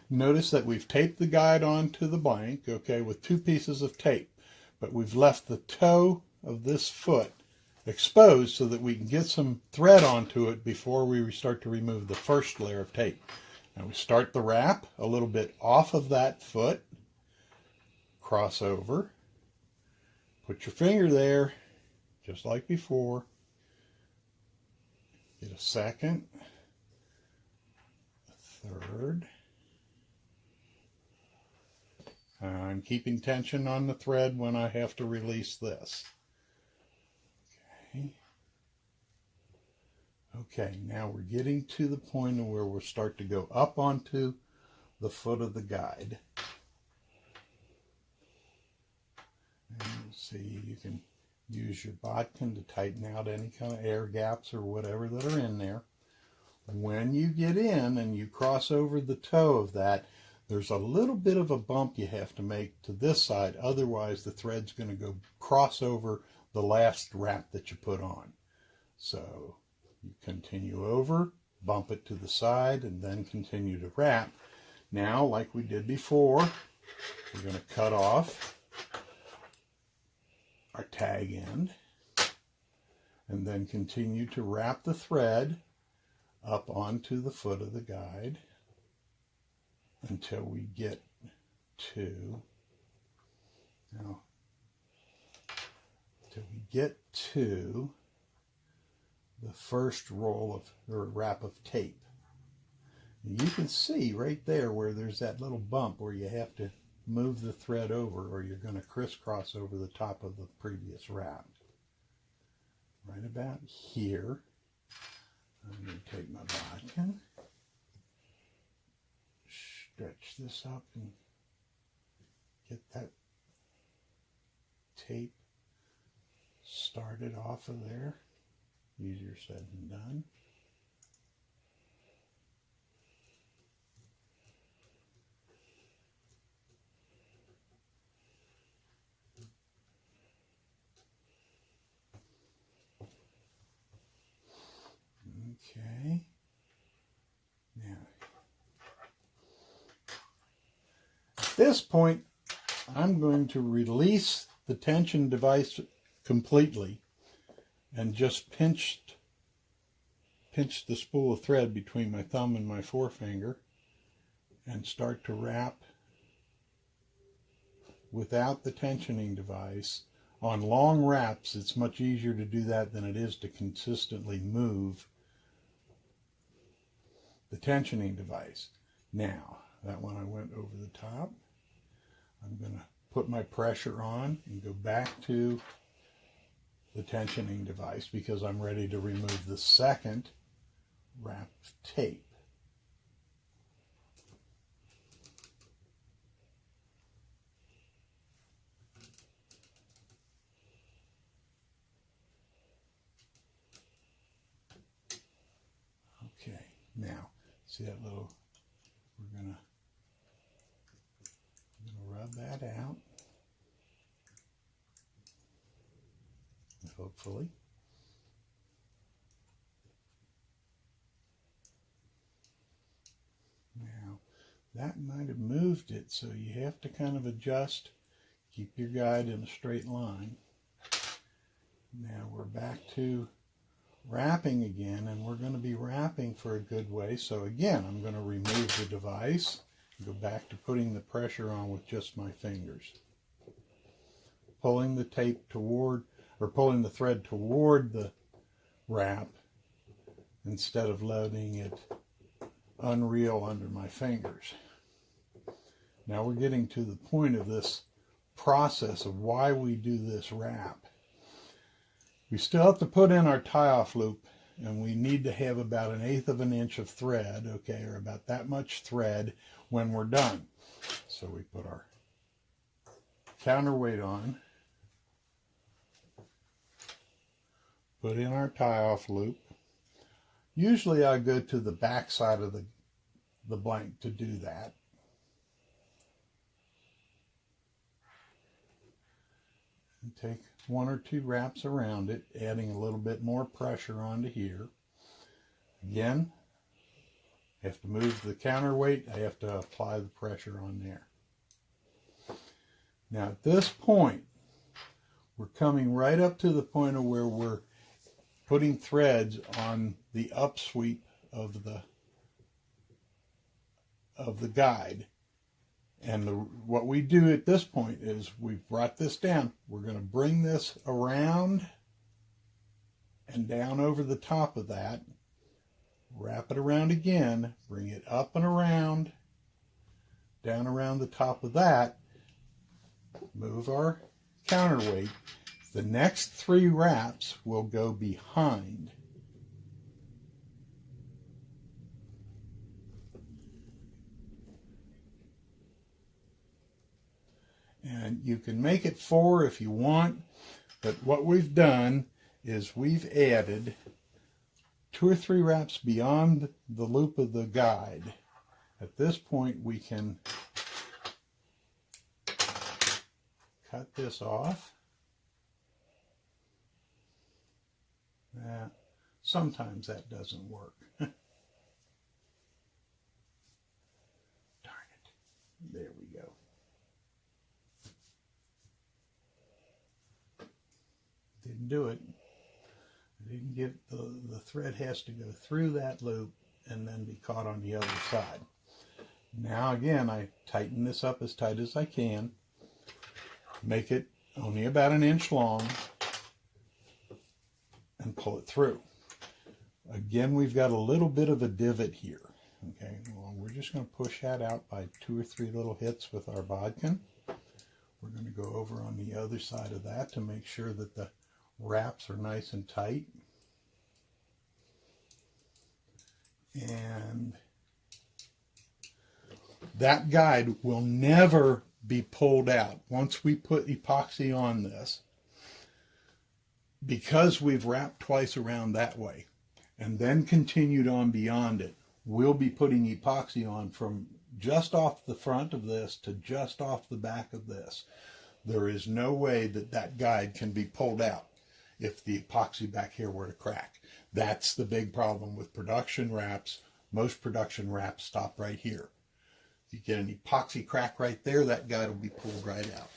Notice that we've taped the guide onto the blank, okay, with 2 pieces of tape, but we've left the toe of this foot exposed so that we can get some thread onto it before we start to remove the first layer of tape. Now we start the wrap a little bit off of that foot, cross over, put your finger there, just like before, get a second, a third. I'm keeping tension on the thread when I have to release this. Okay. Okay, now we're getting to the point where we'll start to go up onto the foot of the guide. And see, you can use your bodkin to tighten out any kind of air gaps or whatever that are in there. When you get in and you cross over the toe of that, there's a little bit of a bump you have to make to this side, otherwise the thread's going to go cross over the last wrap that you put on. So you continue over, bump it to the side, and then continue to wrap. Now, like we did before, we're going to cut off our tag end and then continue to wrap the thread up onto the foot of the guide until we get to, now, until we get to the first roll of, or wrap of tape. And you can see right there where there's that little bump where you have to move the thread over or you're going to crisscross over the top of the previous wrap. Right about here, I'm going to take my bodkin, stretch this up and get that tape started off of there. Easier said than done. Okay. Now, at this point, I'm going to release the tension device completely and just pinch the spool of thread between my thumb and my forefinger and start to wrap without the tensioning device. On long wraps, it's much easier to do that than it is to consistently move the tensioning device. Now, that one I went over the top. I'm going to put my pressure on and go back to the tensioning device because I'm ready to remove the second wrap tape. Okay, now see that little, we're gonna rub that out, hopefully. Now, that might have moved it, so you have to kind of adjust, keep your guide in a straight line. Now we're back to wrapping again, and we're going to be wrapping for a good way. So again, I'm going to remove the device and go back to putting the pressure on with just my fingers. Pulling the tape toward, or pulling the thread toward the wrap instead of letting it unreel under my fingers. Now we're getting to the point of this process of why we do this wrap. We still have to put in our tie-off loop, and we need to have about 1/8 of an inch of thread, okay, or about that much thread when we're done. So we put our counterweight on, put in our tie-off loop. Usually I go to the back side of the blank to do that. And take 1 or 2 wraps around it, adding a little bit more pressure onto here. Again, I have to move the counterweight. I have to apply the pressure on there. Now at this point, we're coming right up to the point of where we're putting threads on the upsweep of the guide. And what we do at this point is we've brought this down. We're going to bring this around and down over the top of that. Wrap it around again. Bring it up and around. Down around the top of that. Move our counterweight. The next 3 wraps will go behind. And you can make it 4 if you want, but what we've done is we've added 2 or 3 wraps beyond the loop of the guide. At this point, we can cut this off. Sometimes that doesn't work. Darn it. There we go. Didn't do it. I didn't get the thread has to go through that loop and then be caught on the other side. Now again, I tighten this up as tight as I can. Make it only about 1 inch long and pull it through. Again, we've got a little bit of a divot here. Okay, well, we're just going to push that out by 2 or 3 little hits with our bodkin. We're going to go over on the other side of that to make sure that the wraps are nice and tight. And that guide will never be pulled out. Once we put epoxy on this, because we've wrapped twice around that way and then continued on beyond it, we'll be putting epoxy on from just off the front of this to just off the back of this. There is no way that that guide can be pulled out if the epoxy back here were to crack. That's the big problem with production wraps. Most production wraps stop right here. If you get an epoxy crack right there, that guide will be pulled right out.